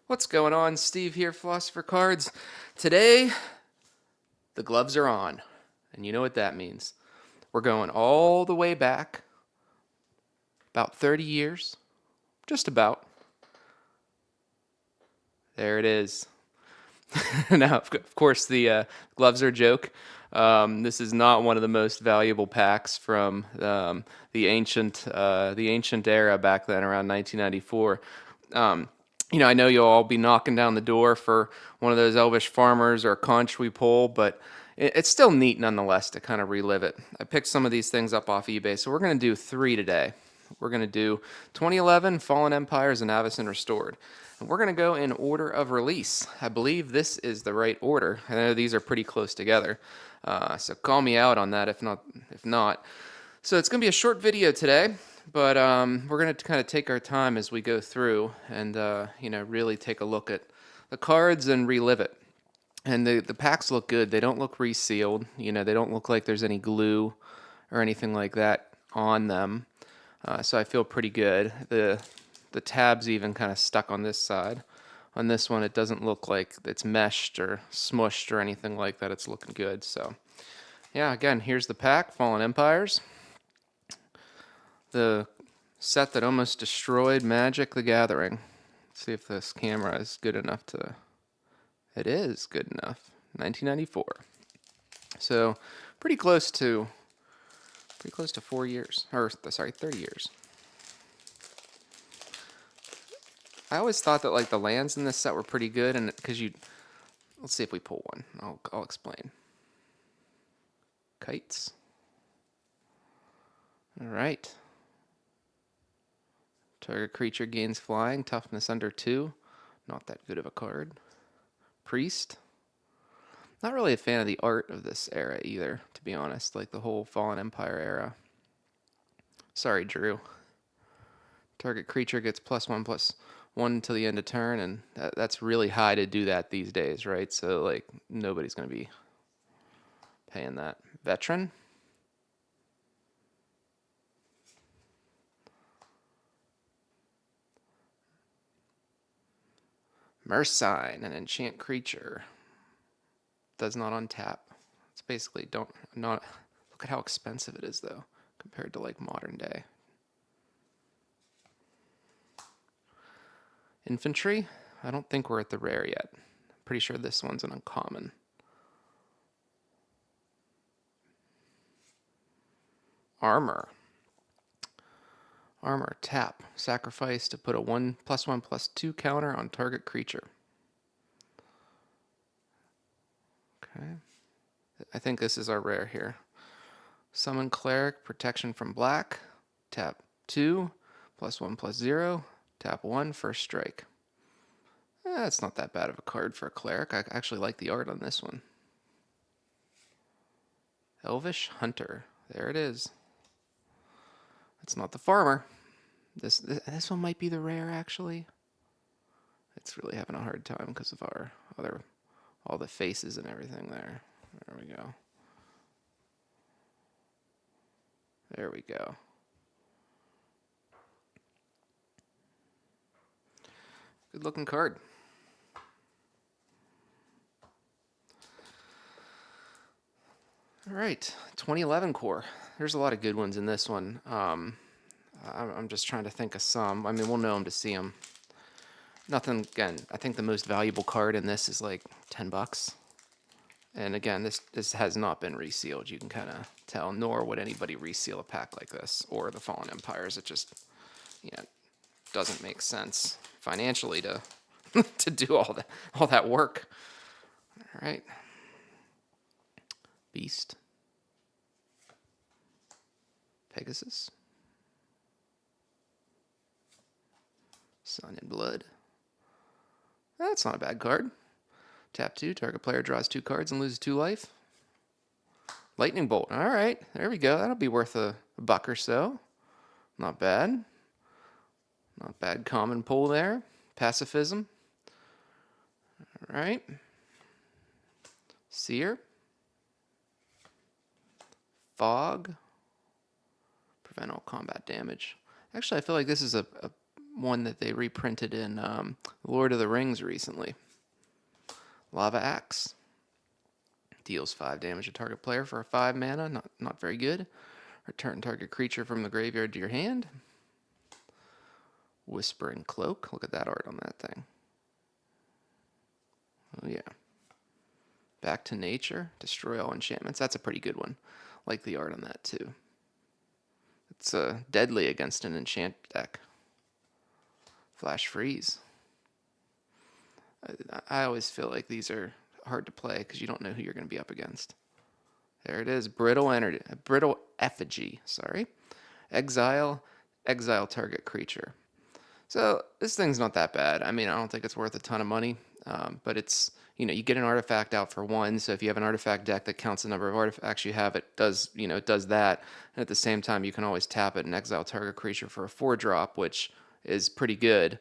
What's going on? Steve here, Philosopher Cards. Today, the gloves are on, and you know what that means. We're going all the way back, about 30 years, just about. There it is. Now, of course, the gloves are a joke. This is not one of the most valuable packs from the ancient era back then, around 1994. I know you'll all be knocking down the door for one of those Elvish Farmers or a conch we pull, but it's still neat nonetheless to kind of relive it. I picked some of these things up off eBay, so we're going to do three today. We're going to do 2011 Fallen Empires and Avacyn Restored. And we're going to go in order of release. I believe this is the right order. I know these are pretty close together, so call me out on that if not. So it's going to be a short video today, but we're going to kind of take our time as we go through and really take a look at the cards and relive it. And the packs look good. They don't look resealed. They don't look like there's any glue or anything like that on them. So I feel pretty good. The tab's even kind of stuck on this side. On this one, it doesn't look like it's meshed or smushed or anything like that. It's looking good. So, yeah, again, here's the pack, Fallen Empires. The set that almost destroyed Magic the Gathering. Let's see if this camera is good enough to... It is good enough. 1994. So, pretty close to 4 years. Or, sorry, 30 years. I always thought that like the lands in this set were pretty good, and because let's see if we pull one. I'll explain. Kites. All right. Target creature gains flying, toughness under 2. Not that good of a card. Priest. Not really a fan of the art of this era either, to be honest. Like the whole Fallen Empire era. Sorry, Drew. Target creature gets +1/+1 till the end of turn, and that's really high to do that these days, right? So, like, nobody's going to be paying that. Veteran. Mursign, an enchant creature. Does not untap. It's basically not. Look at how expensive it is, though, compared to, like, modern day. Infantry. I don't think we're at the rare yet. Pretty sure this one's an uncommon. Armor. Armor, tap. Sacrifice to put a +1/+2 counter on target creature. Okay. I think this is our rare here. Summon Cleric, protection from black. Tap 2, +1/+0. Tap 1, first strike. That's not that bad of a card for a Cleric. I actually like the art on this one. Elvish Hunter. There it is. It's not the Farmer. This one might be the rare, actually. It's really having a hard time because of all the faces and everything there. There we go. There we go. Good looking card. All right, 2011 core. There's a lot of good ones in this one. I'm just trying to think of some. I mean, we'll know them to see them. Nothing, again, I think the most valuable card in this is like $10. And again, this has not been resealed. You can kind of tell, nor would anybody reseal a pack like this or the Fallen Empires. It just, doesn't make sense financially to to do all that work. All right. Beast. Pegasus. Sun and Blood. That's not a bad card. Tap 2, target player draws 2 cards and loses 2 life. Lightning Bolt. All right, there we go. That'll be worth a buck or so. Not bad. Not bad common pull there. Pacifism. All right. Seer. Fog. Prevent all combat damage. Actually, I feel like this is a one that they reprinted in Lord of the Rings recently. Lava Axe. Deals 5 damage to target player for a 5 mana. Not very good. Return target creature from the graveyard to your hand. Whispering Cloak. Look at that art on that thing. Oh, yeah. Back to Nature. Destroy all enchantments. That's a pretty good one. Like the art on that, too. It's deadly against an enchant deck. Flash Freeze. I always feel like these are hard to play because you don't know who you're going to be up against. There it is. Brittle Effigy. Sorry. Exile target creature. So this thing's not that bad. I mean, I don't think it's worth a ton of money, but it's, you get an artifact out for 1. So if you have an artifact deck that counts the number of artifacts you have, it does that. And at the same time, you can always tap it and exile target creature for a 4-drop, which is pretty good.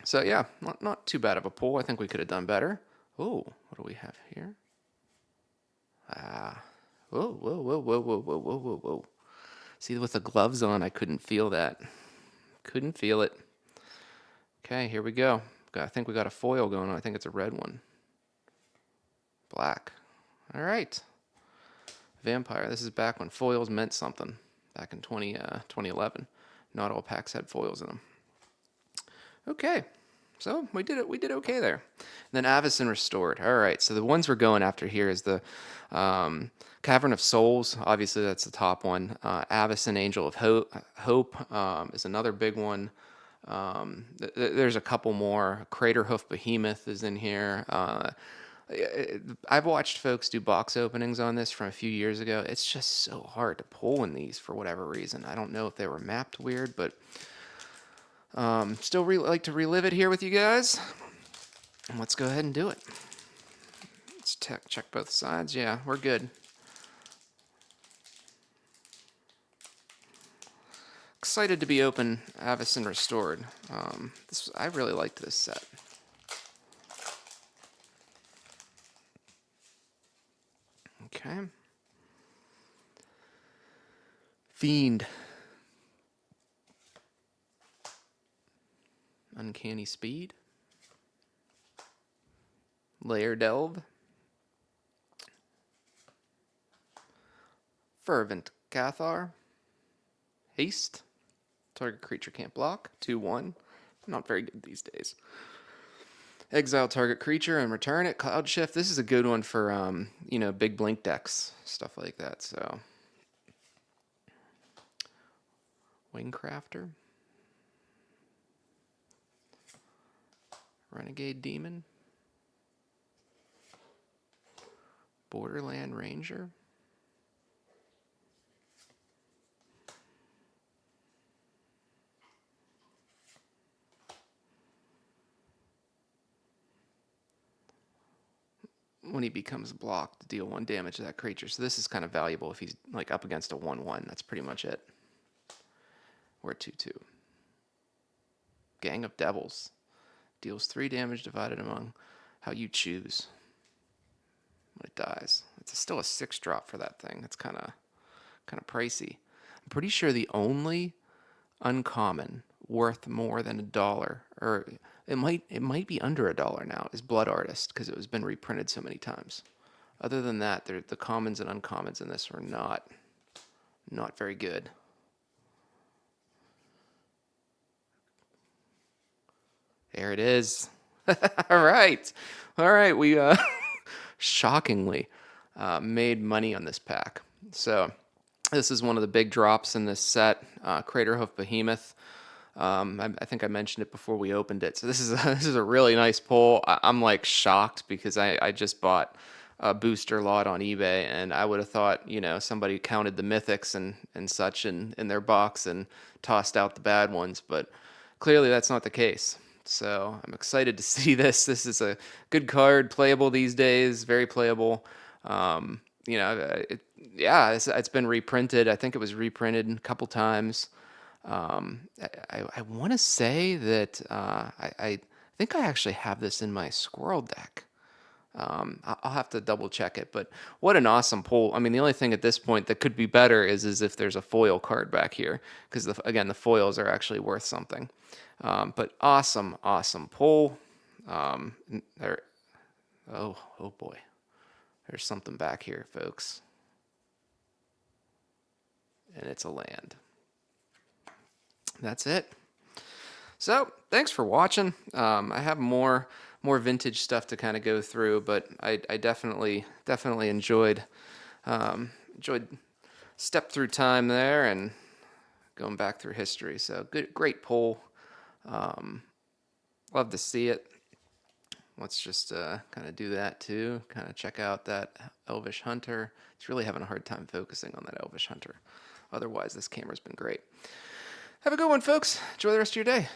So yeah, not too bad of a pull. I think we could have done better. Oh, what do we have here? Whoa, whoa, whoa, whoa, whoa, whoa, whoa, whoa, whoa. See, with the gloves on, I couldn't feel that. Couldn't feel it. Okay, here we go. I think we got a foil going on. I think it's a red one. Black. All right. Vampire. This is back when foils meant something. Back in 2011. Not all packs had foils in them. Okay. So we did it. We did okay there. And then Avacyn Restored. All right. So the ones we're going after here is the Cavern of Souls. Obviously, that's the top one. Avacyn Angel of Hope is another big one. There's a couple more. Craterhoof Behemoth is in here. I've watched folks do box openings on this from a few years ago. It's just so hard to pull in these for whatever reason. I don't know if they were mapped weird, but still like to relive it here with you guys. And let's go ahead and do it. Let's check both sides. Yeah, we're good. Excited to be open Avacyn Restored. I really liked this set. Okay. Fiend. Uncanny Speed. Lair Delve. Fervent Cathar. Haste. Target creature can't block. 2/1. Not very good these days. Exile target creature and return it. Cloud Shift. This is a good one for big blink decks, stuff like that. So Wingcrafter. Renegade Demon. Borderland Ranger. When he becomes blocked, deal 1 damage to that creature. So this is kind of valuable if he's like up against a 1/1. That's pretty much it. We're 2/2. Gang of Devils. Deals 3 damage divided among how you choose when it dies. It's still a 6-drop for that thing. It's kind of pricey. I'm pretty sure the only uncommon worth more than $1, or it might be under $1 now, is Blood Artist, because it has been reprinted so many times. Other than that, the commons and uncommons in this were not very good. There it is. All right. We shockingly made money on this pack. So this is one of the big drops in this set. Craterhoof Behemoth. I think I mentioned it before we opened it. So this is a really nice pull. I'm like shocked because I just bought a booster lot on eBay, and I would have thought somebody counted the mythics and such in their box and tossed out the bad ones, but clearly that's not the case. So I'm excited to see this. This is a good card, playable these days, very playable. It's been reprinted. I think it was reprinted a couple times. I want to say that I think I actually have this in my Squirrel deck. I'll have to double check it, but what an awesome pull. I mean, the only thing at this point that could be better is if there's a foil card back here, because again, the foils are actually worth something. But awesome, awesome pull. There, oh boy, there's something back here, folks, and it's a land. That's it. So thanks for watching. I have more vintage stuff to kind of go through, but I definitely enjoyed step through time there and going back through history. So great poll. Love to see it. Let's just kind of do that too. Kind of check out that Elvish Hunter. It's really having a hard time focusing on that Elvish Hunter. Otherwise, this camera's been great. Have a good one, folks. Enjoy the rest of your day.